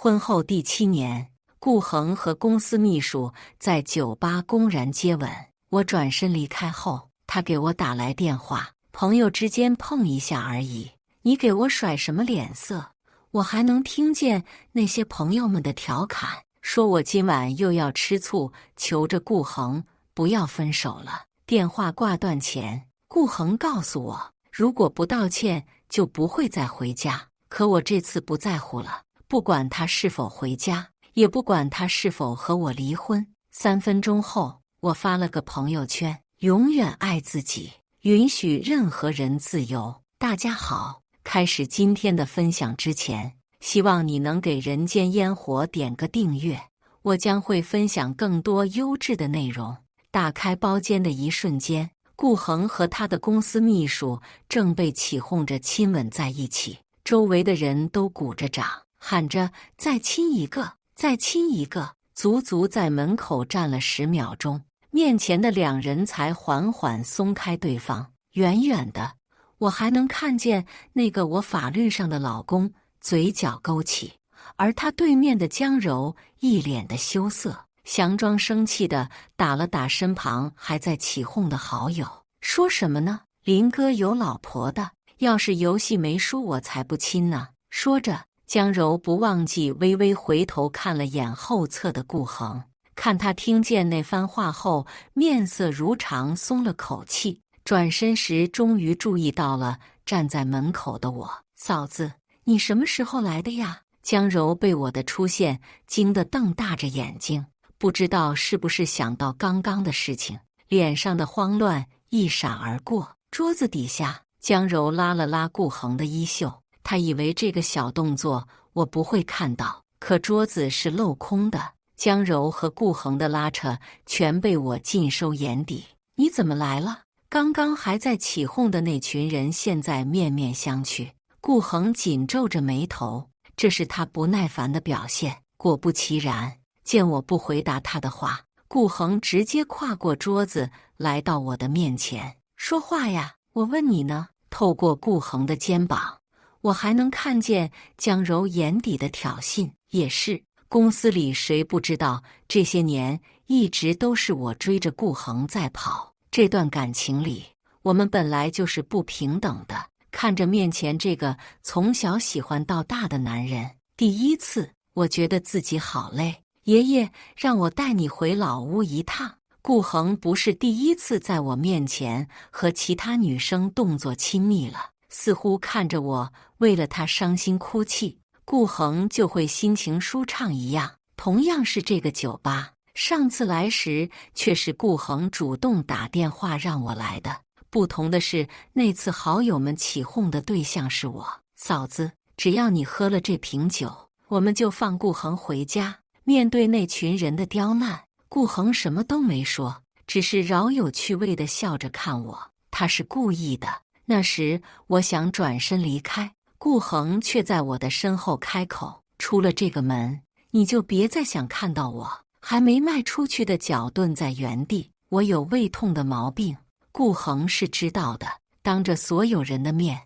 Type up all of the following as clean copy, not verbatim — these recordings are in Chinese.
婚后第7年，顾恒和公司秘书在酒吧公然接吻。我转身离开后，他给我打来电话，朋友之间碰一下而已，你给我甩什么脸色？我还能听见那些朋友们的调侃，说我今晚又要吃醋，求着顾恒不要分手了。电话挂断前，顾恒告诉我，如果不道歉就不会再回家。可我这次不在乎了，不管他是否回家，也不管他是否和我离婚。3分钟后，我发了个朋友圈：永远爱自己，允许任何人自由。大家好，开始今天的分享之前，希望你能给人间烟火点个订阅，我将会分享更多优质的内容。打开包间的一瞬间，顾恒和他的公司秘书正被起哄着亲吻在一起，周围的人都鼓着掌，喊着再亲一个，再亲一个。足足在门口站了10秒钟，面前的2人才缓缓松开对方。远远的，我还能看见那个我法律上的老公嘴角勾起，而他对面的江柔一脸的羞涩，佯装生气的打了打身旁还在起哄的好友，说什么呢？林哥有老婆的，要是游戏没输我才不亲呢。说着，江柔不忘记微微回头看了眼后侧的顾恒，看他听见那番话后面色如常，松了口气。转身时终于注意到了站在门口的我。嫂子，你什么时候来的呀？江柔被我的出现惊得瞪大着眼睛，不知道是不是想到刚刚的事情，脸上的慌乱一闪而过。桌子底下，江柔拉了拉顾恒的衣袖，她以为这个小动作我不会看到，可桌子是镂空的，江柔和顾恒的拉扯全被我尽收眼底。你怎么来了？刚刚还在起哄的那群人现在面面相觑，顾恒紧皱着眉头，这是他不耐烦的表现。果不其然，见我不回答他的话，顾恒直接跨过桌子来到我的面前，说话呀，我问你呢。透过顾恒的肩膀，我还能看见江柔眼底的挑衅。也是，公司里谁不知道这些年一直都是我追着顾恒在跑，这段感情里我们本来就是不平等的。看着面前这个从小喜欢到大的男人，第一次我觉得自己好累。爷爷让我带你回老屋一趟。顾恒不是第一次在我面前和其他女生动作亲密了，似乎看着我为了他伤心哭泣，顾恒就会心情舒畅一样。同样是这个酒吧，上次来时却是顾恒主动打电话让我来的，不同的是那次好友们起哄的对象是我。嫂子，只要你喝了这瓶酒，我们就放顾恒回家。面对那群人的刁难，顾恒什么都没说，只是饶有趣味地笑着看我，他是故意的。那时我想转身离开，顾恒却在我的身后开口，出了这个门，你就别再想看到我。还没迈出去的脚顿在原地。我有胃痛的毛病，顾恒是知道的。当着所有人的面，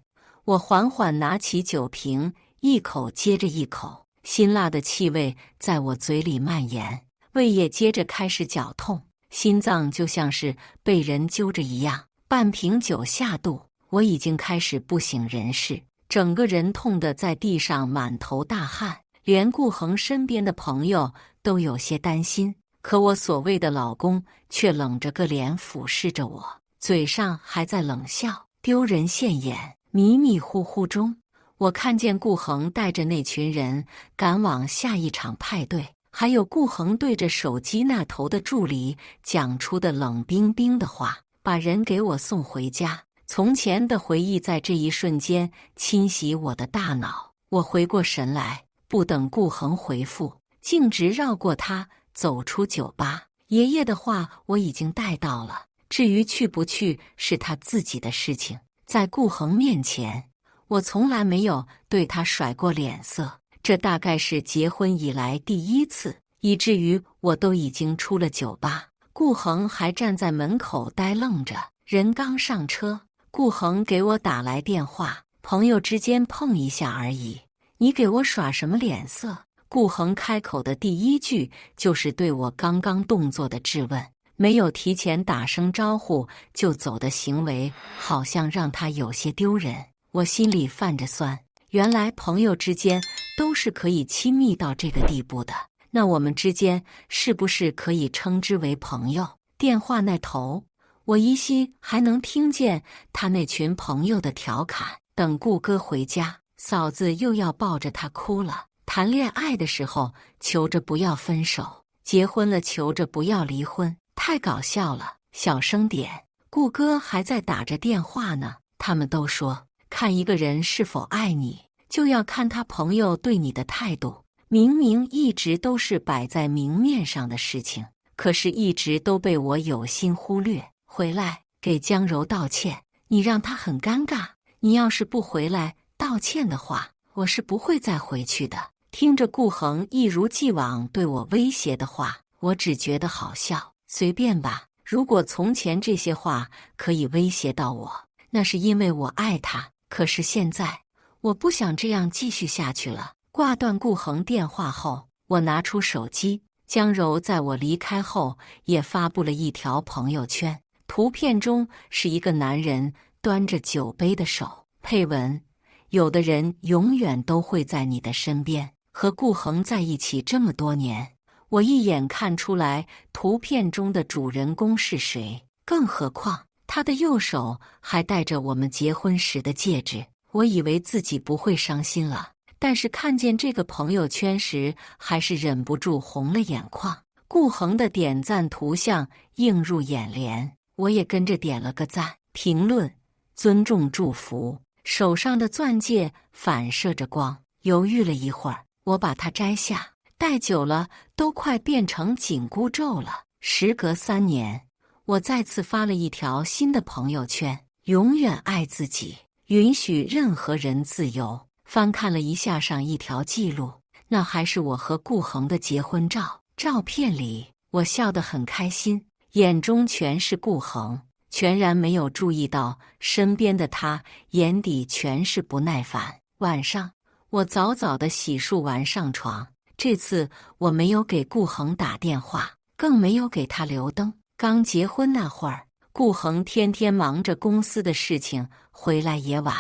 我缓缓拿起酒瓶，一口接着一口，辛辣的气味在我嘴里蔓延，胃也接着开始绞痛，心脏就像是被人揪着一样。半瓶酒下肚，我已经开始不省人事，整个人痛得在地上满头大汗，连顾恒身边的朋友都有些担心。可我所谓的老公却冷着个脸俯视着我，嘴上还在冷笑，丢人现眼。迷迷糊糊中，我看见顾恒带着那群人赶往下一场派对，还有顾恒对着手机那头的助理讲出的冷冰冰的话，把人给我送回家。从前的回忆在这一瞬间侵袭我的大脑，我回过神来，不等顾恒回复，径直绕过他走出酒吧。爷爷的话我已经带到了，至于去不去是他自己的事情。在顾恒面前，我从来没有对他甩过脸色，这大概是结婚以来第一次，以至于我都已经出了酒吧，顾恒还站在门口呆愣着。人刚上车，顾恒给我打来电话，朋友之间碰一下而已，你给我耍什么脸色？顾恒开口的第一句就是对我刚刚动作的质问，没有提前打声招呼就走的行为，好像让他有些丢人。我心里泛着酸，原来朋友之间都是可以亲密到这个地步的，那我们之间是不是可以称之为朋友？电话那头，我依稀还能听见他那群朋友的调侃。等顾哥回家，嫂子又要抱着他哭了。谈恋爱的时候求着不要分手，结婚了求着不要离婚，太搞笑了。小声点，顾哥还在打着电话呢。他们都说，看一个人是否爱你，就要看他朋友对你的态度。明明一直都是摆在明面上的事情，可是一直都被我有心忽略。回来给江柔道歉，你让她很尴尬。你要是不回来道歉的话，我是不会再回去的。听着顾恒一如既往对我威胁的话，我只觉得好笑。随便吧，如果从前这些话可以威胁到我，那是因为我爱他。可是现在，我不想这样继续下去了。挂断顾恒电话后，我拿出手机，江柔在我离开后也发布了一条朋友圈，图片中是一个男人端着酒杯的手，配文：有的人永远都会在你的身边。和顾恒在一起这么多年，我一眼看出来图片中的主人公是谁，更何况他的右手还戴着我们结婚时的戒指。我以为自己不会伤心了，但是看见这个朋友圈时，还是忍不住红了眼眶。顾恒的点赞图像映入眼帘，我也跟着点了个赞。评论：尊重祝福。手上的钻戒反射着光，犹豫了一会儿，我把它摘下，戴久了都快变成紧箍咒了。时隔3年，我再次发了一条新的朋友圈：永远爱自己，允许任何人自由。翻看了一下上一条记录，那还是我和顾恒的结婚照。照片里，我笑得很开心，眼中全是顾恒，全然没有注意到身边的他眼底全是不耐烦。晚上，我早早的洗漱完上床，这次我没有给顾恒打电话，更没有给他留灯。刚结婚那会儿，顾恒天天忙着公司的事情，回来也晚，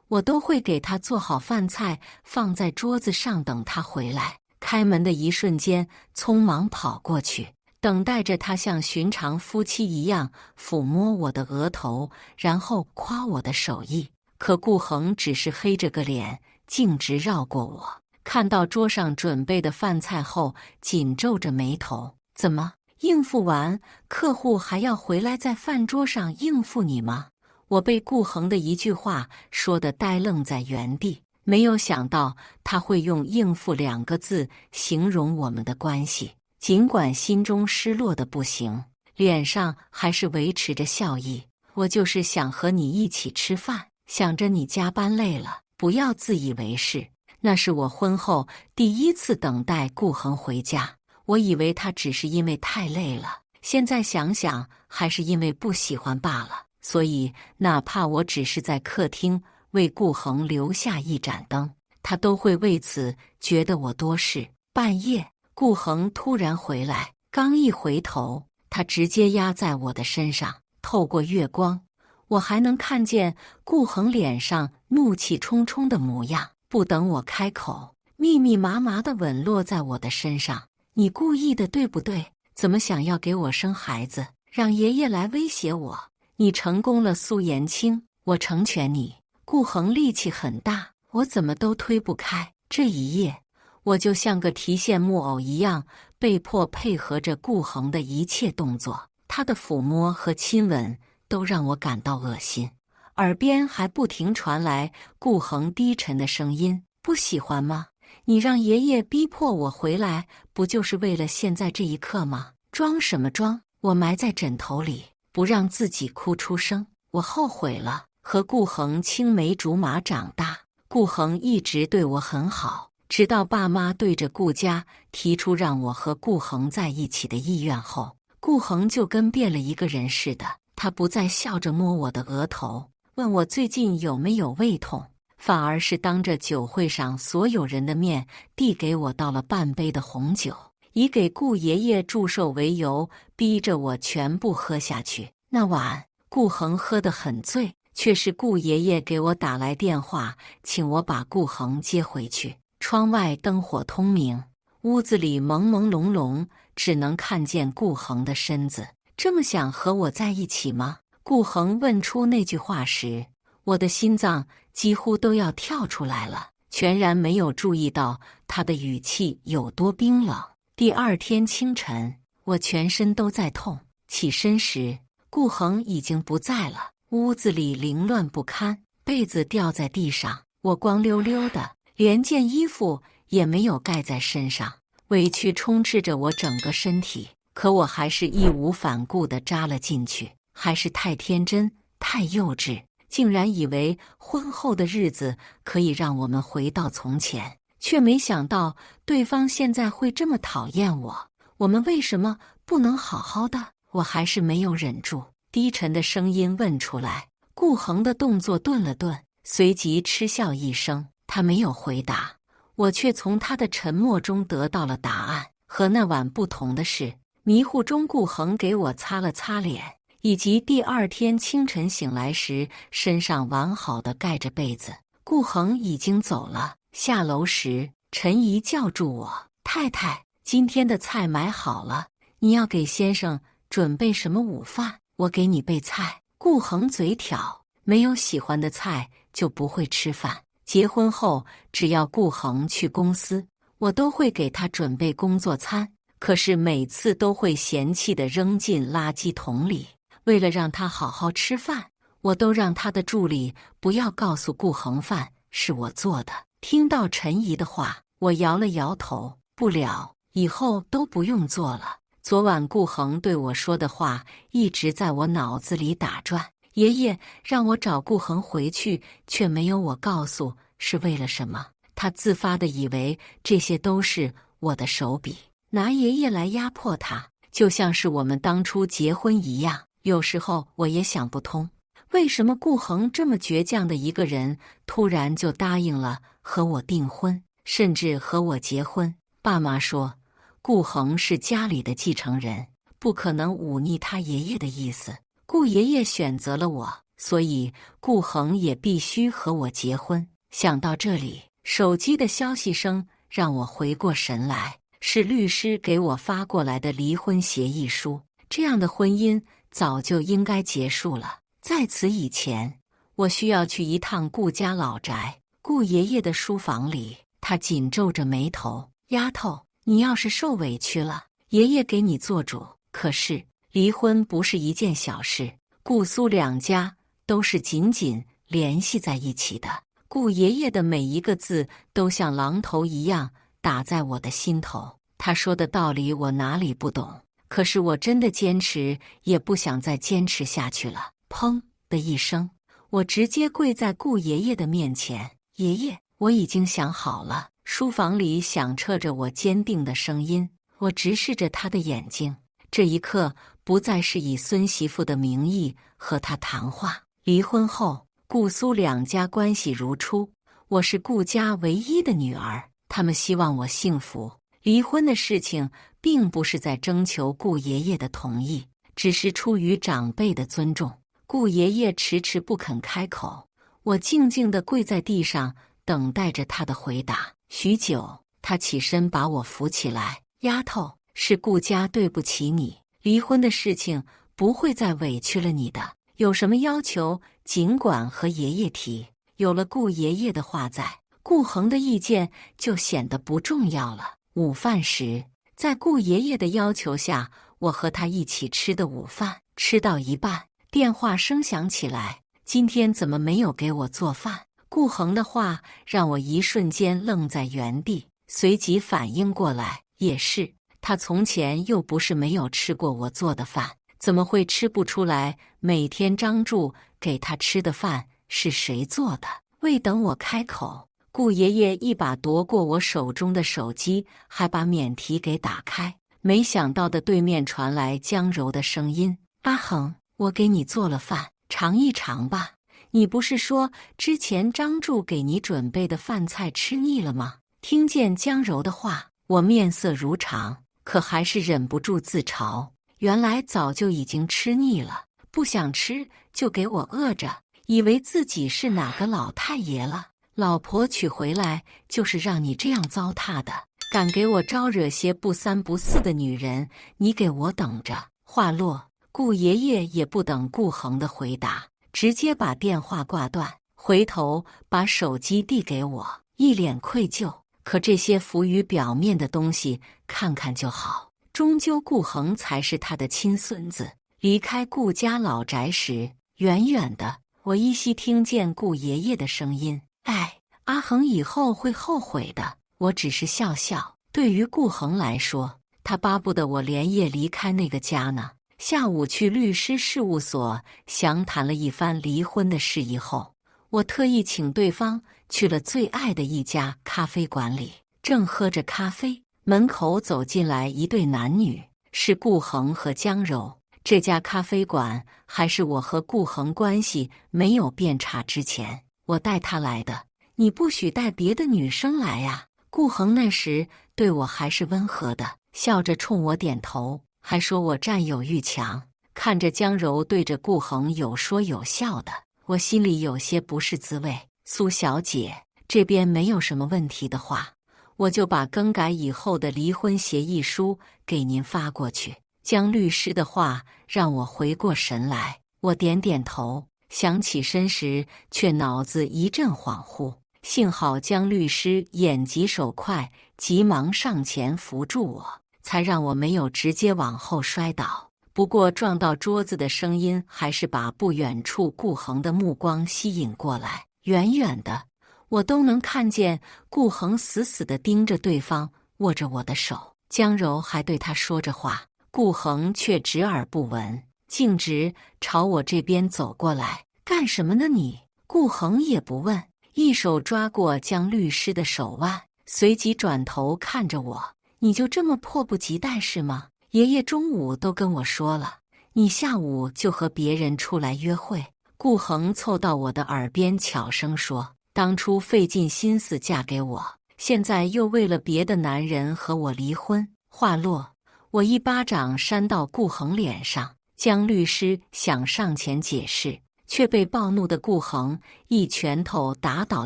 我都会给他做好饭菜放在桌子上等他回来。开门的一瞬间，匆忙跑过去，等待着他像寻常夫妻一样抚摸我的额头，然后夸我的手艺。可顾恒只是黑着个脸，径直绕过我。看到桌上准备的饭菜后，紧皱着眉头：怎么，应付完客户还要回来在饭桌上应付你吗？我被顾恒的一句话说得呆愣在原地，没有想到他会用应付2个字形容我们的关系。尽管心中失落的不行，脸上还是维持着笑意。我就是想和你一起吃饭，想着你加班累了，不要自以为是。那是我婚后第一次等待顾恒回家，我以为他只是因为太累了，现在想想还是因为不喜欢罢了。所以哪怕我只是在客厅为顾恒留下一盏灯，他都会为此觉得我多事。半夜，顾恒突然回来，刚一回头，他直接压在我的身上。透过月光，我还能看见顾恒脸上怒气冲冲的模样。不等我开口，密密麻麻的吻落在我的身上。你故意的，对不对？怎么想要给我生孩子，让爷爷来威胁我？你成功了，苏延清，我成全你。顾恒力气很大，我怎么都推不开。这一夜，我就像个提线木偶一样，被迫配合着顾恒的一切动作。他的抚摸和亲吻都让我感到恶心，耳边还不停传来顾恒低沉的声音：不喜欢吗？你让爷爷逼迫我回来，不就是为了现在这一刻吗？装什么装？我埋在枕头里，不让自己哭出声。我后悔了，和顾恒青梅竹马长大，顾恒一直对我很好，直到爸妈对着顾家提出让我和顾恒在一起的意愿后，顾恒就跟变了一个人似的。他不再笑着摸我的额头，问我最近有没有胃痛，反而是当着酒会上所有人的面递给我倒了半杯的红酒，以给顾爷爷祝寿为由，逼着我全部喝下去。那晚顾恒喝得很醉，却是顾爷爷给我打来电话，请我把顾恒接回去。窗外灯火通明，屋子里朦朦胧胧，只能看见顾恒的身子。这么想和我在一起吗？顾恒问出那句话时，我的心脏几乎都要跳出来了，全然没有注意到他的语气有多冰冷。第二天清晨，我全身都在痛，起身时，顾恒已经不在了。屋子里凌乱不堪，被子掉在地上，我光溜溜的，连件衣服也没有盖在身上，委屈充斥着我整个身体。可我还是义无反顾地扎了进去，还是太天真，太幼稚，竟然以为婚后的日子可以让我们回到从前，却没想到对方现在会这么讨厌我。我们为什么不能好好的？我还是没有忍住，低沉的声音问出来。顾恒的动作顿了顿，随即嗤笑一声，他没有回答，我却从他的沉默中得到了答案。和那晚不同的是，迷糊中顾恒给我擦了擦脸，以及第二天清晨醒来时身上完好的盖着被子。顾恒已经走了。下楼时，陈姨叫住我：“太太，今天的菜买好了，你要给先生准备什么午饭？我给你备菜。”顾恒嘴挑，没有喜欢的菜就不会吃饭。结婚后，只要顾恒去公司，我都会给他准备工作餐，可是每次都会嫌弃地扔进垃圾桶里。为了让他好好吃饭，我都让他的助理不要告诉顾恒饭是我做的。听到陈姨的话，我摇了摇头，不了，以后都不用做了。昨晚顾恒对我说的话一直在我脑子里打转。爷爷让我找顾恒回去，却没有我告诉是为了什么。他自发地以为这些都是我的手笔，拿爷爷来压迫他，就像是我们当初结婚一样。有时候我也想不通，为什么顾恒这么倔强的一个人，突然就答应了和我订婚，甚至和我结婚。爸妈说，顾恒是家里的继承人，不可能忤逆他爷爷的意思。顾爷爷选择了我，所以顾恒也必须和我结婚。想到这里，手机的消息声让我回过神来，是律师给我发过来的离婚协议书。这样的婚姻早就应该结束了。在此以前，我需要去一趟顾家老宅。顾爷爷的书房里，他紧皱着眉头：“丫头，你要是受委屈了，爷爷给你做主。可是离婚不是一件小事，顾苏两家都是紧紧联系在一起的。”顾爷爷的每一个字都像榔头一样打在我的心头。他说的道理我哪里不懂，可是我真的坚持也不想再坚持下去了。砰的一声，我直接跪在顾爷爷的面前：“爷爷，我已经想好了。”书房里响彻着我坚定的声音。我直视着他的眼睛，这一刻不再是以孙媳妇的名义和他谈话。离婚后，顾苏两家关系如初，我是顾家唯一的女儿，他们希望我幸福。离婚的事情并不是在征求顾爷爷的同意，只是出于长辈的尊重。顾爷爷迟迟不肯开口，我静静地跪在地上，等待着他的回答。许久，他起身把我扶起来：“丫头，是顾家对不起你，离婚的事情不会再委屈了你的。有什么要求，尽管和爷爷提。”有了顾爷爷的话在，顾恒的意见就显得不重要了。午饭时，在顾爷爷的要求下，我和他一起吃的午饭。吃到一半，电话声响起来：“今天怎么没有给我做饭？”顾恒的话让我一瞬间愣在原地，随即反应过来，也是，他从前又不是没有吃过我做的饭，怎么会吃不出来每天张柱给他吃的饭是谁做的？未等我开口，顾爷爷一把夺过我手中的手机，还把免提给打开。没想到的对面传来江柔的声音：“阿恒，我给你做了饭，尝一尝吧。你不是说之前张柱给你准备的饭菜吃腻了吗？听见江柔的话，我面色如常，可还是忍不住自嘲。原来早就已经吃腻了，不想吃就给我饿着，以为自己是哪个老太爷了。老婆娶回来就是让你这样糟蹋的，敢给我招惹些不三不四的女人，你给我等着！话落，顾爷爷也不等顾恒的回答，直接把电话挂断，回头把手机递给我，一脸愧疚。可这些浮于表面的东西看看就好，终究顾恒才是他的亲孙子。离开顾家老宅时，远远的我依稀听见顾爷爷的声音：“哎，阿恒以后会后悔的。”我只是笑笑。对于顾恒来说，他巴不得我连夜离开那个家呢。下午去律师事务所详谈了一番离婚的事宜后，我特意请对方去了最爱的一家咖啡馆里。正喝着咖啡，门口走进来一对男女，是顾恒和江柔。这家咖啡馆还是我和顾恒关系没有变差之前，我带他来的。你不许带别的女生来呀！顾恒那时对我还是温和的，笑着冲我点头，还说我占有欲强。看着江柔对着顾恒有说有笑的，我心里有些不是滋味。苏小姐，这边没有什么问题的话，我就把更改以后的离婚协议书给您发过去。江律师的话让我回过神来，我点点头，想起身时却脑子一阵恍惚。幸好江律师眼疾手快，急忙上前扶住我，才让我没有直接往后摔倒。不过撞到桌子的声音还是把不远处顾恒的目光吸引过来。远远的，我都能看见顾恒死死地盯着对方，握着我的手。江柔还对他说着话，顾恒却执耳不闻，径直朝我这边走过来。干什么呢你？顾恒也不问，一手抓过江律师的手腕，随即转头看着我：“你就这么迫不及待是吗？爷爷中午都跟我说了，你下午就和别人出来约会。”顾恒凑到我的耳边悄声说：“当初费尽心思嫁给我，现在又为了别的男人和我离婚。”话落，我一巴掌扇到顾恒脸上。江律师想上前解释，却被暴怒的顾恒一拳头打倒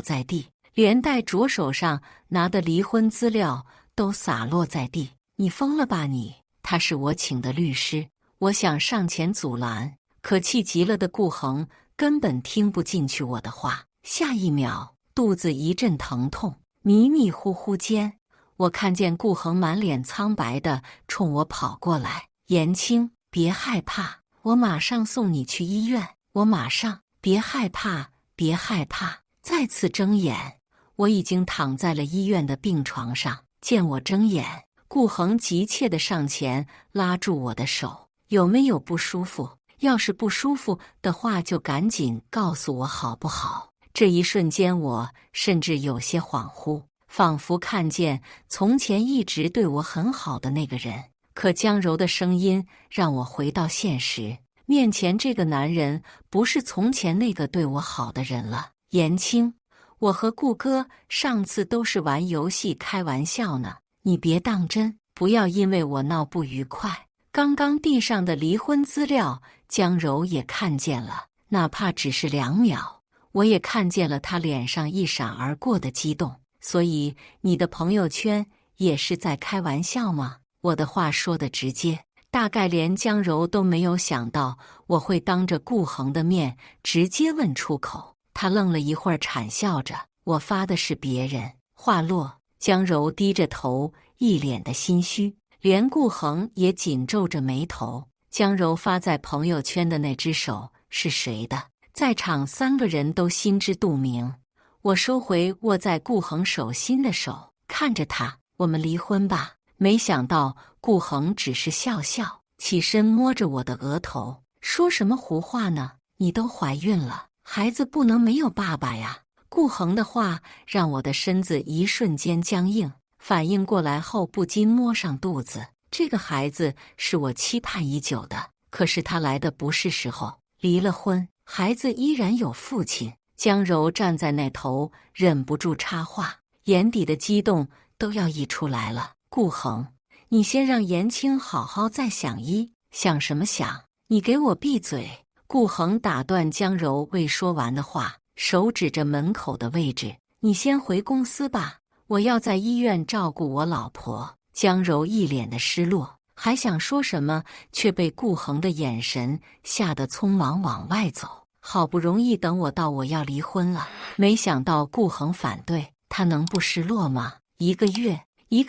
在地，连带着手上拿的离婚资料都洒落在地。“你疯了吧你！他是我请的律师。”我想上前阻拦，可气急了的顾恒根本听不进去我的话。下一秒，肚子一阵疼痛，迷迷糊糊间，我看见顾恒满脸苍白的冲我跑过来：“颜青，别害怕，我马上送你去医院。我马上，别害怕，别害怕。”再次睁眼，我已经躺在了医院的病床上。见我睁眼，顾恒急切地上前拉住我的手：“有没有不舒服？要是不舒服的话，就赶紧告诉我好不好？”这一瞬间，我甚至有些恍惚，仿佛看见从前一直对我很好的那个人。可江柔的声音让我回到现实，面前这个男人不是从前那个对我好的人了。颜青，我和顾哥上次都是玩游戏开玩笑呢，你别当真，不要因为我闹不愉快。刚刚地上的离婚资料，江柔也看见了，哪怕只是2秒，我也看见了他脸上一闪而过的激动。所以你的朋友圈也是在开玩笑吗？我的话说得直接，大概连江柔都没有想到我会当着顾恒的面直接问出口。他愣了一会儿，惨笑着：“我发的是别人。”话落，江柔低着头，一脸的心虚，连顾恒也紧皱着眉头。江柔发在朋友圈的那只手是谁的？在场3个人都心知肚明。我收回握在顾恒手心的手，看着他：“我们离婚吧。”没想到顾恒只是笑笑，起身摸着我的额头：“说什么胡话呢？你都怀孕了，孩子不能没有爸爸呀！”顾恒的话让我的身子一瞬间僵硬，反应过来后不禁摸上肚子。这个孩子是我期盼已久的，可是他来的不是时候。离了婚，孩子依然有父亲。江柔站在那头，忍不住插话，眼底的激动都要溢出来了。顾恒，你先让颜青好好再想想什么想？你给我闭嘴！顾恒打断江柔未说完的话，手指着门口的位置：“你先回公司吧，我要在医院照顾我老婆。”江柔一脸的失落，还想说什么，却被顾恒的眼神吓得匆忙往外走。好不容易等我到我要离婚了，没想到顾恒反对，他能不失落吗？1个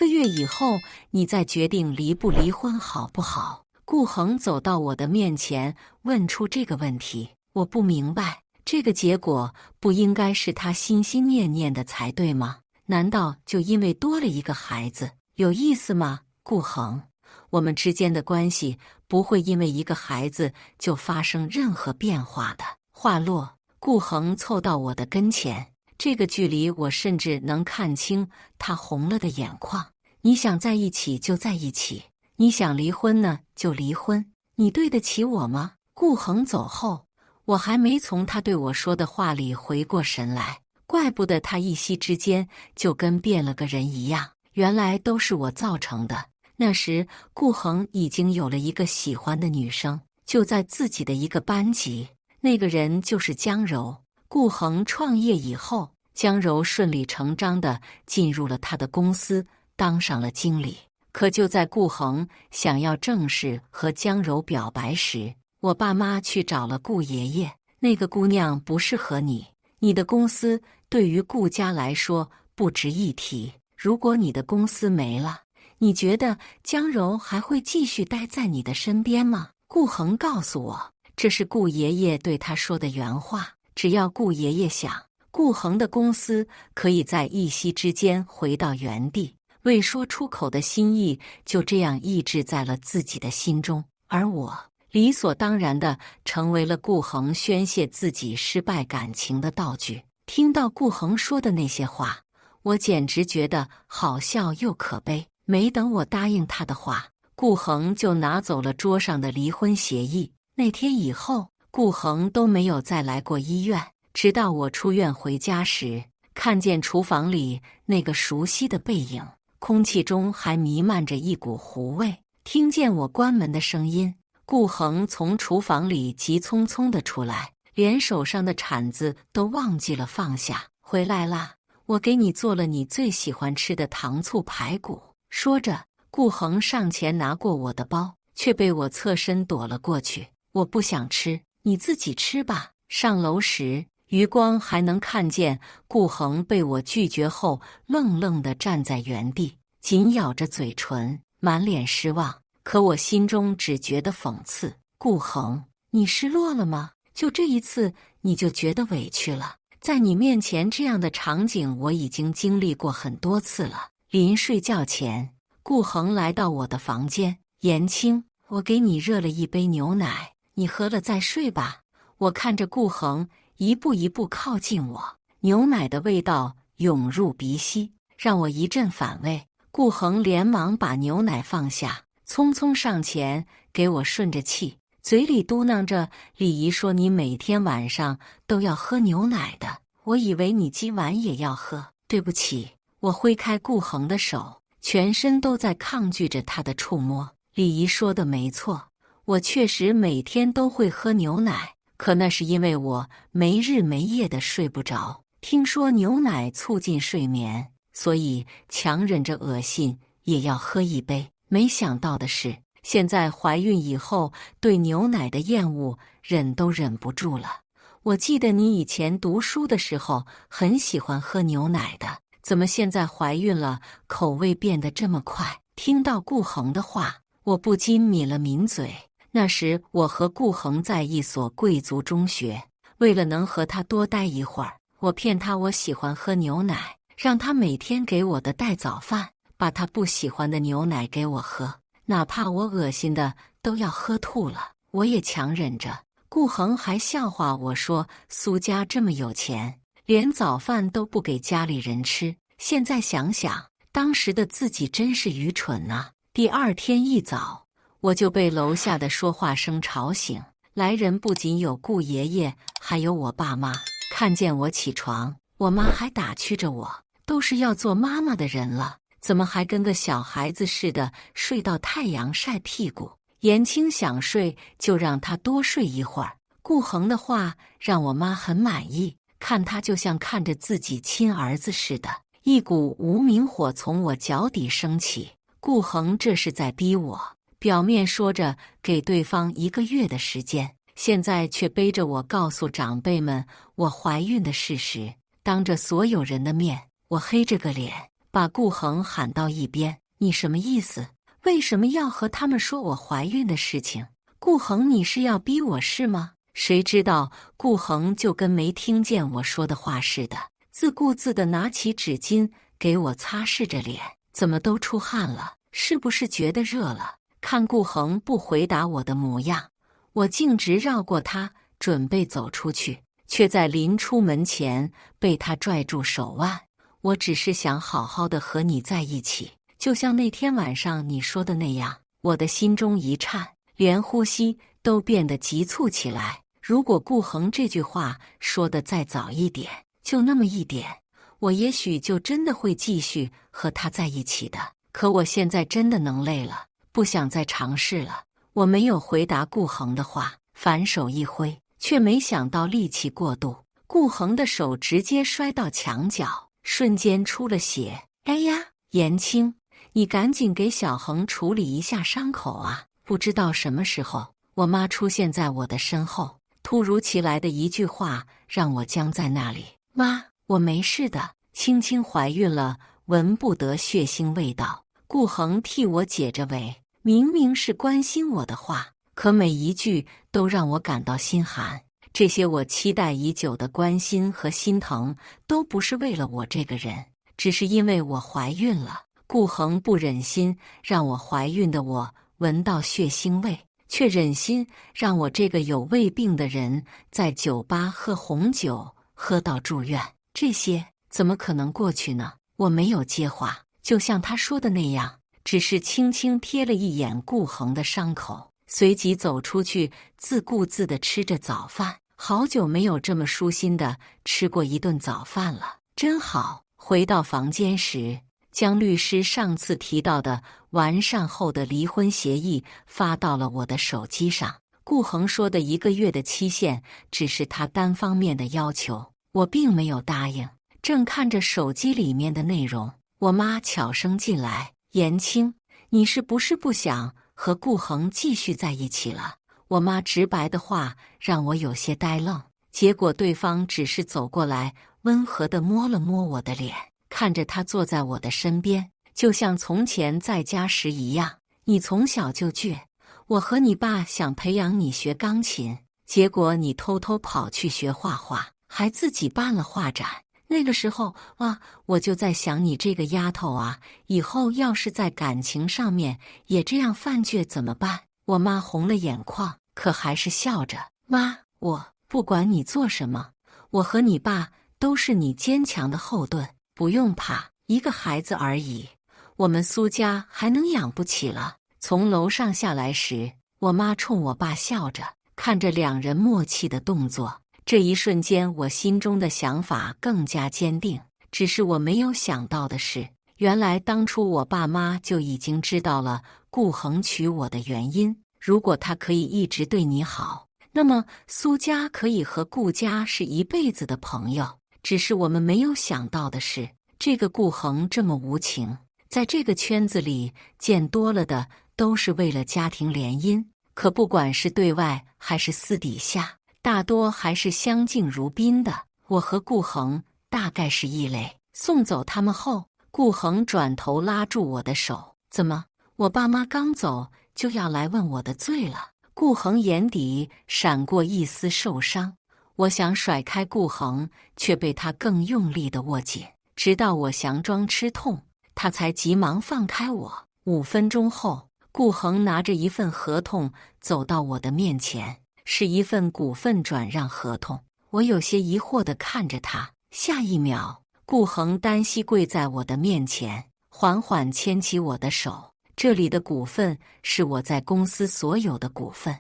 月以后，你再决定离不离婚好不好？顾恒走到我的面前，问出这个问题。我不明白，这个结果不应该是他心心念念的才对吗？难道就因为多了一个孩子，有意思吗？顾恒，我们之间的关系不会因为一个孩子就发生任何变化的。话落，顾恒凑到我的跟前，这个距离我甚至能看清他红了的眼眶。你想在一起就在一起，你想离婚呢就离婚，你对得起我吗？顾恒走后，我还没从他对我说的话里回过神来，怪不得他一夕之间就跟变了个人一样，原来都是我造成的。那时顾恒已经有了一个喜欢的女生，就在自己的一个班级，那个人就是江柔。顾恒创业以后，江柔顺理成章地进入了他的公司，当上了经理。可就在顾恒想要正式和江柔表白时，我爸妈去找了顾爷爷。那个姑娘不适合你，你的公司对于顾家来说不值一提。如果你的公司没了，你觉得江柔还会继续待在你的身边吗？顾恒告诉我，这是顾爷爷对他说的原话。只要顾爷爷想，顾恒的公司可以在一夕之间回到原地。未说出口的心意就这样抑制在了自己的心中，而我理所当然地成为了顾恒宣泄自己失败感情的道具。听到顾恒说的那些话，我简直觉得好笑又可悲。没等我答应他的话，顾恒就拿走了桌上的离婚协议。那天以后，顾恒都没有再来过医院，直到我出院回家时，看见厨房里那个熟悉的背影，空气中还弥漫着一股糊味。听见我关门的声音，顾恒从厨房里急匆匆地出来，连手上的铲子都忘记了放下。回来啦，我给你做了你最喜欢吃的糖醋排骨。说着，顾恒上前拿过我的包，却被我侧身躲了过去。我不想吃，你自己吃吧。上楼时，余光还能看见顾恒被我拒绝后愣愣地站在原地，紧咬着嘴唇，满脸失望。可我心中只觉得讽刺。顾恒，你失落了吗？就这一次你就觉得委屈了？在你面前这样的场景我已经经历过很多次了。临睡觉前，顾恒来到我的房间。颜青，我给你热了一杯牛奶，你喝了再睡吧。我看着顾恒一步一步靠近我，牛奶的味道涌入鼻息，让我一阵反胃。顾恒连忙把牛奶放下，匆匆上前给我顺着气，嘴里嘟囔着：“李姨说你每天晚上都要喝牛奶的，我以为你今晚也要喝。对不起。”我挥开顾恒的手，全身都在抗拒着他的触摸。李姨说的没错，我确实每天都会喝牛奶，可那是因为我没日没夜的睡不着。听说牛奶促进睡眠，所以强忍着恶心也要喝一杯。没想到的是，现在怀孕以后，对牛奶的厌恶忍都忍不住了。我记得你以前读书的时候很喜欢喝牛奶的，怎么现在怀孕了，口味变得这么快？听到顾恒的话，我不禁抿了抿嘴。那时我和顾恒在一所贵族中学，为了能和他多待一会儿，我骗他我喜欢喝牛奶，让他每天给我的带早饭，把他不喜欢的牛奶给我喝，哪怕我恶心的都要喝吐了，我也强忍着。顾恒还笑话我说苏家这么有钱，连早饭都不给家里人吃。现在想想，当时的自己真是愚蠢啊。第二天一早，我就被楼下的说话声吵醒，来人不仅有顾爷爷，还有我爸妈。看见我起床，我妈还打趣着我，都是要做妈妈的人了，怎么还跟个小孩子似的睡到太阳晒屁股？延青想睡就让他多睡一会儿。顾恒的话让我妈很满意，看他就像看着自己亲儿子似的。一股无名火从我脚底升起，顾恒这是在逼我，表面说着给对方1个月的时间，现在却背着我告诉长辈们我怀孕的事实。当着所有人的面，我黑着个脸把顾恒喊到一边：“你什么意思？为什么要和他们说我怀孕的事情？顾恒，你是要逼我是吗？”谁知道顾恒就跟没听见我说的话似的，自顾自地拿起纸巾给我擦拭着脸。怎么都出汗了？是不是觉得热了？看顾恒不回答我的模样，我径直绕过他，准备走出去，却在临出门前被他拽住手腕。我只是想好好的和你在一起，就像那天晚上你说的那样。我的心中一颤，连呼吸都变得急促起来。如果顾恒这句话说的再早一点，就那么一点，我也许就真的会继续和他在一起的。可我现在真的能累了，不想再尝试了。我没有回答顾恒的话，反手一挥，却没想到力气过度，顾恒的手直接摔到墙角，瞬间出了血。哎呀，延青，你赶紧给小恒处理一下伤口啊！不知道什么时候，我妈出现在我的身后，突如其来的一句话让我僵在那里。妈，我没事的，青青怀孕了，闻不得血腥味道。顾恒替我解着围，明明是关心我的话，可每一句都让我感到心寒。这些我期待已久的关心和心疼，都不是为了我这个人，只是因为我怀孕了。顾恒不忍心让我怀孕的我闻到血腥味，却忍心让我这个有胃病的人在酒吧喝红酒，喝到住院。这些怎么可能过去呢？我没有接话，就像他说的那样，只是轻轻瞥了一眼顾恒的伤口，随即走出去，自顾自地吃着早饭。好久没有这么舒心地吃过一顿早饭了，真好。回到房间时，将律师上次提到的完善后的离婚协议发到了我的手机上。顾恒说的1个月的期限只是他单方面的要求，我并没有答应。正看着手机里面的内容，我妈悄声进来：“延青，你是不是不想和顾恒继续在一起了？”我妈直白的话让我有些呆愣，结果对方只是走过来，温和地摸了摸我的脸，看着他坐在我的身边，就像从前在家时一样。你从小就倔，我和你爸想培养你学钢琴，结果你偷偷跑去学画画，还自己办了画展。那个时候啊，我就在想你这个丫头啊，以后要是在感情上面也这样犯倔怎么办？我妈红了眼眶，可还是笑着：“妈，我不管你做什么，我和你爸都是你坚强的后盾，不用怕，一个孩子而已，我们苏家还能养不起了。”从楼上下来时，我妈冲我爸笑着，看着两人默契的动作。这一瞬间，我心中的想法更加坚定。只是我没有想到的是，原来当初我爸妈就已经知道了顾恒娶我的原因。如果他可以一直对你好，那么苏家可以和顾家是一辈子的朋友。只是我们没有想到的是，这个顾恒这么无情，在这个圈子里见多了的都是为了家庭联姻，可不管是对外还是私底下，大多还是相敬如宾的。我和顾恒大概是异类。送走他们后，顾恒转头拉住我的手：“怎么，我爸妈刚走就要来问我的罪了？”顾恒眼底闪过一丝受伤，我想甩开顾恒，却被他更用力地握紧，直到我佯装吃痛，他才急忙放开我。5分钟后，顾恒拿着一份合同走到我的面前，是一份股份转让合同。我有些疑惑地看着他，下一秒，顾恒单膝跪在我的面前，缓缓牵起我的手。这里的股份是我在公司所有的股份。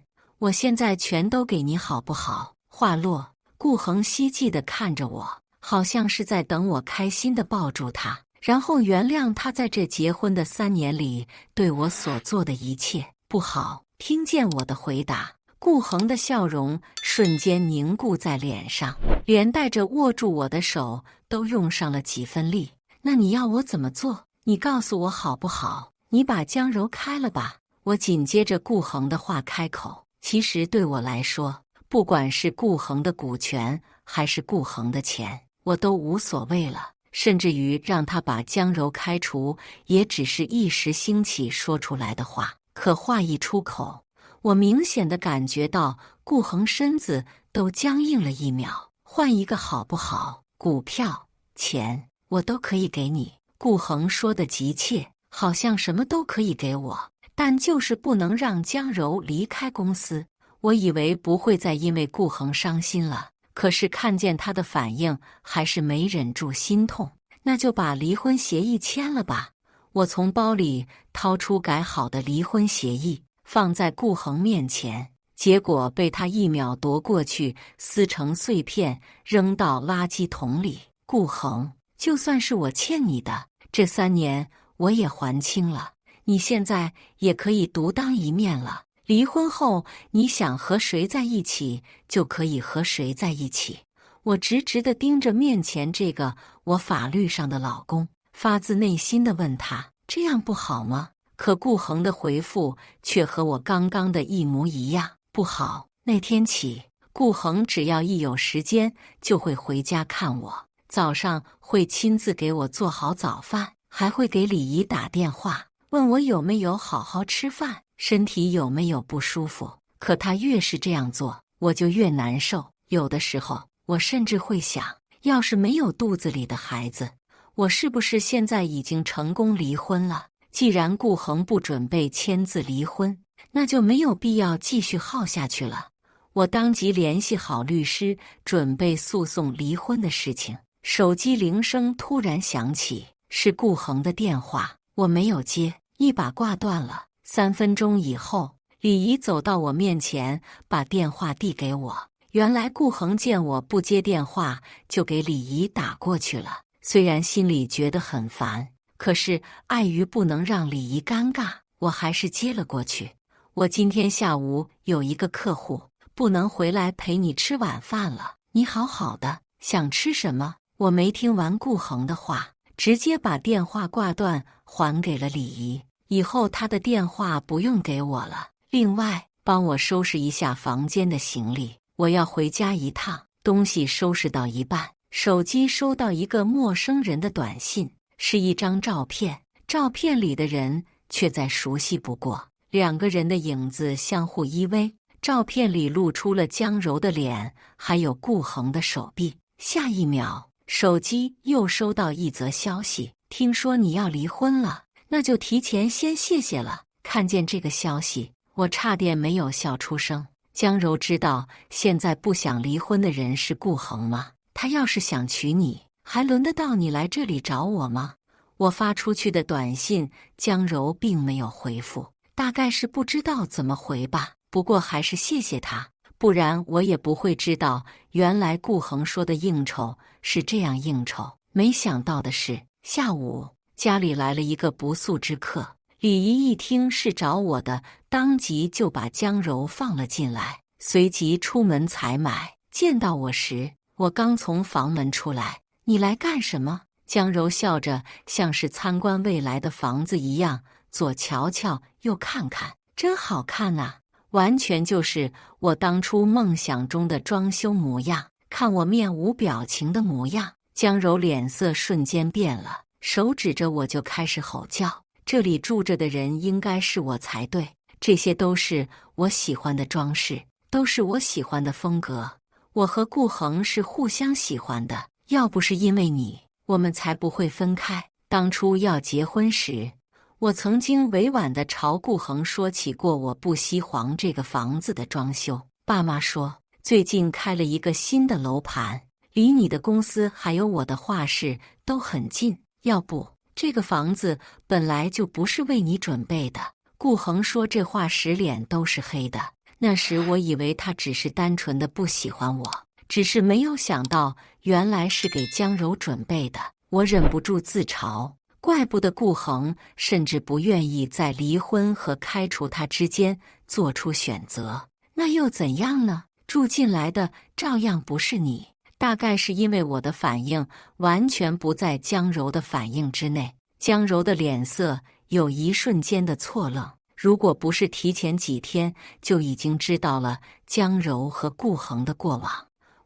我现在全都给你好不好？”话落，顾恒希冀地看着我，好像是在等我开心地抱住他，然后原谅他在这结婚的3年里对我所做的一切。不好。听见我的回答，顾恒的笑容瞬间凝固在脸上，连带着握住我的手都用上了几分力。那你要我怎么做？你告诉我好不好？你把江柔开了吧。我紧接着顾恒的话开口。其实对我来说，不管是顾恒的股权还是顾恒的钱，我都无所谓了。甚至于让他把江柔开除，也只是一时兴起说出来的话。可话一出口，我明显的感觉到顾恒身子都僵硬了1秒。换一个好不好？股票、钱，我都可以给你。顾恒说的急切，好像什么都可以给我，但就是不能让江柔离开公司。我以为不会再因为顾恒伤心了，可是看见他的反应，还是没忍住心痛。那就把离婚协议签了吧。我从包里掏出改好的离婚协议，放在顾恒面前，结果被他1秒夺过去，撕成碎片，扔到垃圾桶里。顾恒，就算是我欠你的，这3年我也还清了，你现在也可以独当一面了。离婚后，你想和谁在一起，就可以和谁在一起。我直直地盯着面前这个我法律上的老公，发自内心地问他：这样不好吗？可顾恒的回复却和我刚刚的一模一样：不好。那天起，顾恒只要一有时间就会回家看我，早上会亲自给我做好早饭，还会给李姨打电话，问我有没有好好吃饭，身体有没有不舒服。可他越是这样做，我就越难受。有的时候，我甚至会想，要是没有肚子里的孩子，我是不是现在已经成功离婚了？既然顾恒不准备签字离婚，那就没有必要继续耗下去了。我当即联系好律师，准备诉讼离婚的事情。手机铃声突然响起，是顾恒的电话，我没有接，一把挂断了。3分钟以后，李姨走到我面前，把电话递给我。原来顾恒见我不接电话，就给李姨打过去了。虽然心里觉得很烦，可是碍于不能让李姨尴尬，我还是接了过去。我今天下午有一个客户，不能回来陪你吃晚饭了。你好好的，想吃什么？我没听完顾恒的话，直接把电话挂断，还给了李姨。以后他的电话不用给我了。另外，帮我收拾一下房间的行李，我要回家一趟。东西收拾到一半，手机收到一个陌生人的短信，是一张照片，照片里的人却再熟悉不过，2个人的影子相互依偎。照片里露出了江柔的脸，还有顾恒的手臂。下一秒，手机又收到一则消息：听说你要离婚了，那就提前先谢谢了。看见这个消息，我差点没有笑出声。江柔知道现在不想离婚的人是顾恒吗？他要是想娶你，还轮得到你来这里找我吗？我发出去的短信，江柔并没有回复，大概是不知道怎么回吧。不过还是谢谢他，不然我也不会知道原来顾恒说的应酬是这样应酬。没想到的是，下午家里来了一个不速之客。李姨一听是找我的，当即就把江柔放了进来，随即出门采买。见到我时，我刚从房门出来。你来干什么？江柔笑着，像是参观未来的房子一样，左瞧瞧，右看看，真好看啊，完全就是我当初梦想中的装修模样。看我面无表情的模样，江柔脸色瞬间变了，手指着我就开始吼叫。这里住着的人应该是我才对，这些都是我喜欢的装饰，都是我喜欢的风格。我和顾恒是互相喜欢的，要不是因为你，我们才不会分开。当初要结婚时，我曾经委婉地朝顾恒说起过我不惜黄这个房子的装修。爸妈说，最近开了一个新的楼盘，离你的公司还有我的画室都很近，要不这个房子本来就不是为你准备的。顾恒说这话时脸都是黑的，那时我以为他只是单纯的不喜欢我，只是没有想到原来是给江柔准备的。我忍不住自嘲，怪不得顾恒甚至不愿意在离婚和开除他之间做出选择。那又怎样呢？住进来的照样不是你。大概是因为我的反应完全不在江柔的反应之内，江柔的脸色有一瞬间的错愣。如果不是提前几天就已经知道了江柔和顾恒的过往，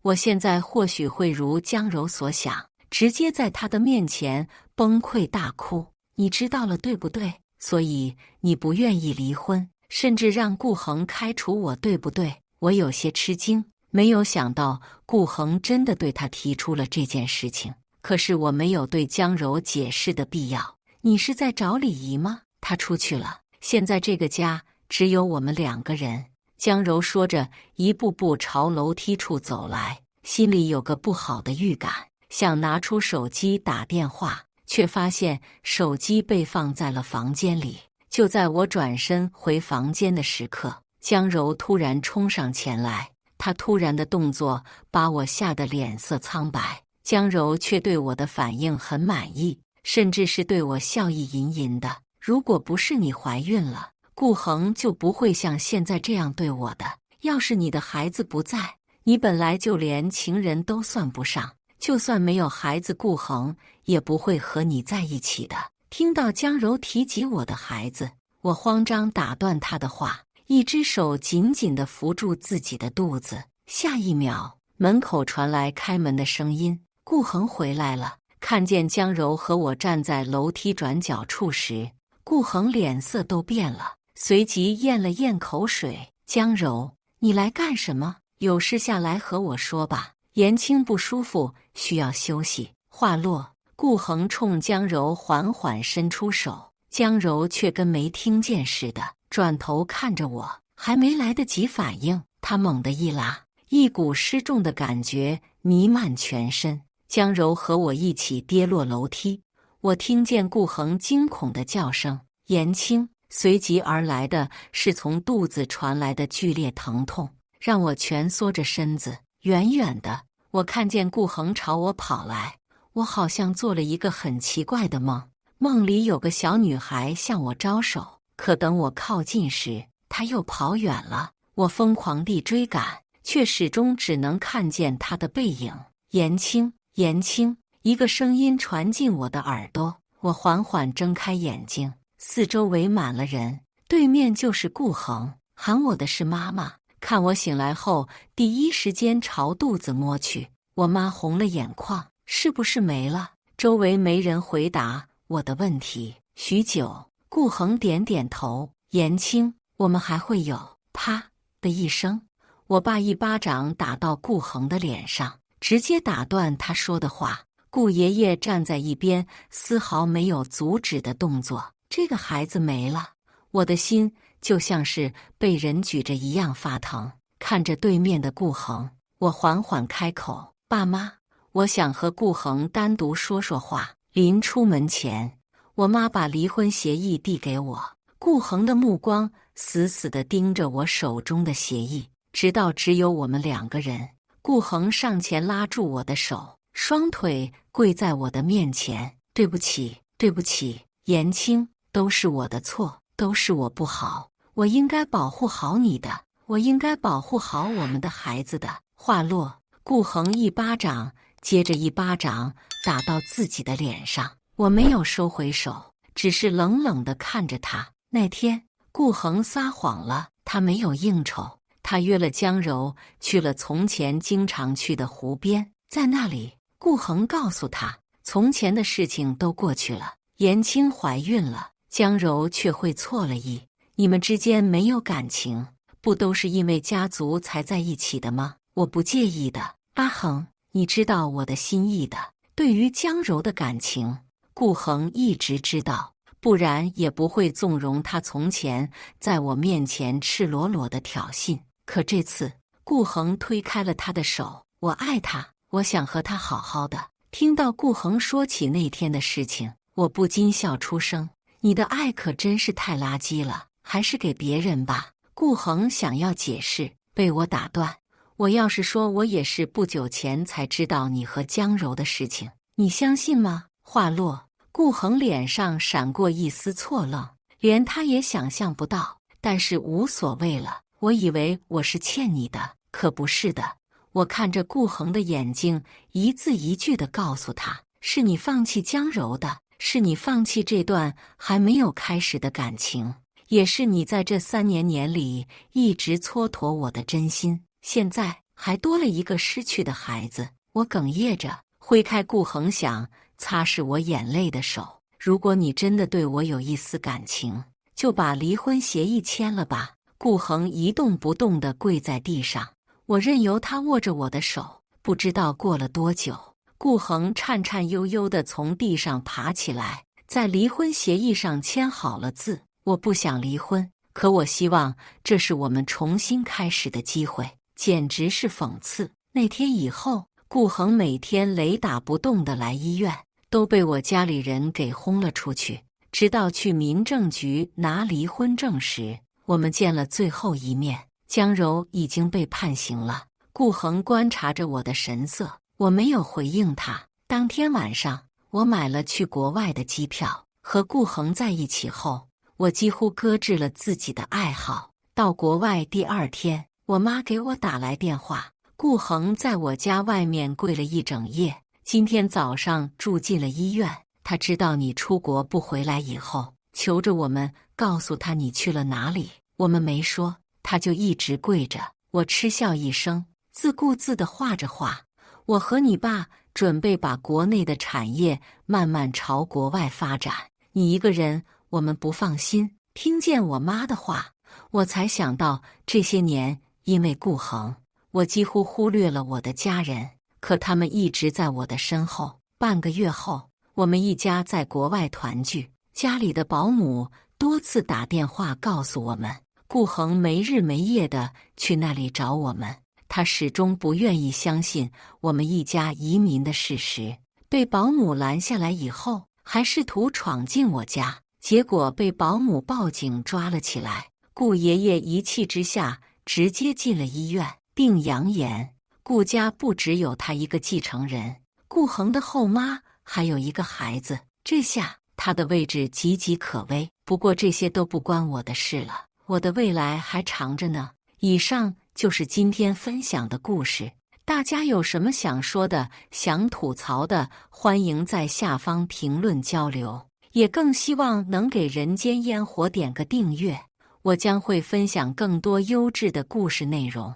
我现在或许会如江柔所想，直接在他的面前崩溃大哭。你知道了对不对？所以你不愿意离婚，甚至让顾恒开除我，对不对？我有些吃惊，没有想到顾恒真的对他提出了这件事情。可是我没有对江柔解释的必要。你是在找李姨吗？她出去了，现在这个家只有我们2个人。江柔说着，一步步朝楼梯处走来，心里有个不好的预感，想拿出手机打电话，却发现手机被放在了房间里。就在我转身回房间的时刻，江柔突然冲上前来，她突然的动作把我吓得脸色苍白。江柔却对我的反应很满意，甚至是对我笑意吟吟的。如果不是你怀孕了，顾恒就不会像现在这样对我的。要是你的孩子不在，你本来就连情人都算不上，就算没有孩子，顾恒也不会和你在一起的。听到江柔提及我的孩子，我慌张打断她的话，一只手紧紧地扶住自己的肚子。下一秒，门口传来开门的声音，顾恒回来了。看见江柔和我站在楼梯转角处时，顾恒脸色都变了，随即咽了咽口水。江柔，你来干什么？有事下来和我说吧。言青不舒服，需要休息。话落，顾恒冲江柔缓缓伸出手，江柔却跟没听见似的，转头看着我，还没来得及反应，他猛地一拉，一股失重的感觉弥漫全身，江柔和我一起跌落楼梯。我听见顾恒惊恐的叫声“言青”，随即而来的是从肚子传来的剧烈疼痛，让我蜷缩着身子。远远的，我看见顾恒朝我跑来，我好像做了一个很奇怪的梦，梦里有个小女孩向我招手，可等我靠近时，她又跑远了。我疯狂地追赶，却始终只能看见她的背影。言青，言青，一个声音传进我的耳朵。我缓缓睁开眼睛，四周围满了人，对面就是顾恒，喊我的是妈妈。看我醒来后，第一时间朝肚子摸去。我妈红了眼眶，是不是没了？周围没人回答我的问题。许久，顾恒点点头。言青，我们还会有。啪的一声，我爸一巴掌打到顾恒的脸上，直接打断他说的话。顾爷爷站在一边，丝毫没有阻止的动作。这个孩子没了，我的心就像是被人举着一样发疼。看着对面的顾恒，我缓缓开口：“爸妈，我想和顾恒单独说说话。”临出门前，我妈把离婚协议递给我。顾恒的目光死死地盯着我手中的协议，直到只有我们2个人。顾恒上前拉住我的手，双腿跪在我的面前：“对不起，对不起，言青，都是我的错，都是我不好，我应该保护好你的，我应该保护好我们的孩子的。”话落，顾恒一巴掌接着一巴掌打到自己的脸上。我没有收回手，只是冷冷地看着他。那天，顾恒撒谎了，他没有应酬，他约了江柔去了从前经常去的湖边。在那里，顾恒告诉他，从前的事情都过去了，言青怀孕了，江柔却会错了意。你们之间没有感情，不都是因为家族才在一起的吗？我不介意的。阿恒，你知道我的心意的。对于江柔的感情，顾恒一直知道，不然也不会纵容他从前在我面前赤裸裸的挑衅。可这次，顾恒推开了他的手。我爱他，我想和他好好的。听到顾恒说起那天的事情，我不禁笑出声。你的爱可真是太垃圾了，还是给别人吧。顾恒想要解释，被我打断。我要是说我也是不久前才知道你和江柔的事情，你相信吗？话落，顾恒脸上闪过一丝错愣，连他也想象不到，但是无所谓了。我以为我是欠你的，可不是的。我看着顾恒的眼睛，一字一句地告诉他，是你放弃江柔的，是你放弃这段还没有开始的感情，也是你在这3年里一直蹉跎我的真心，现在还多了一个失去的孩子。我哽咽着挥开顾恒想擦拭我眼泪的手，如果你真的对我有一丝感情，就把离婚协议签了吧。顾恒一动不动地跪在地上，我任由他握着我的手。不知道过了多久，顾恒颤颤悠悠地从地上爬起来，在离婚协议上签好了字。我不想离婚，可我希望这是我们重新开始的机会，简直是讽刺。那天以后，顾恒每天雷打不动地来医院，都被我家里人给轰了出去。直到去民政局拿离婚证时，我们见了最后一面。江柔已经被判刑了。顾恒观察着我的神色，我没有回应他。当天晚上，我买了去国外的机票。和顾恒在一起后，我几乎搁置了自己的爱好。到国外第2天，我妈给我打来电话，顾恒在我家外面跪了一整夜，今天早上住进了医院。他知道你出国不回来以后，求着我们告诉他你去了哪里。我们没说，他就一直跪着。我嗤笑一声，自顾自地画着画。我和你爸准备把国内的产业慢慢朝国外发展，你一个人我们不放心。听见我妈的话，我才想到这些年因为顾恒，我几乎忽略了我的家人，可他们一直在我的身后。半个月后，我们一家在国外团聚，家里的保姆多次打电话告诉我们，顾恒没日没夜地去那里找我们。他始终不愿意相信我们一家移民的事实，被保姆拦下来以后，还试图闯进我家，结果被保姆报警抓了起来。顾爷爷一气之下直接进了医院，并扬言顾家不只有他一个继承人，顾恒的后妈还有一个孩子。这下他的位置岌岌可危。不过这些都不关我的事了，我的未来还长着呢。以上就是今天分享的故事，大家有什么想说的、想吐槽的，欢迎在下方评论交流，也更希望能给人间烟火点个订阅，我将会分享更多优质的故事内容。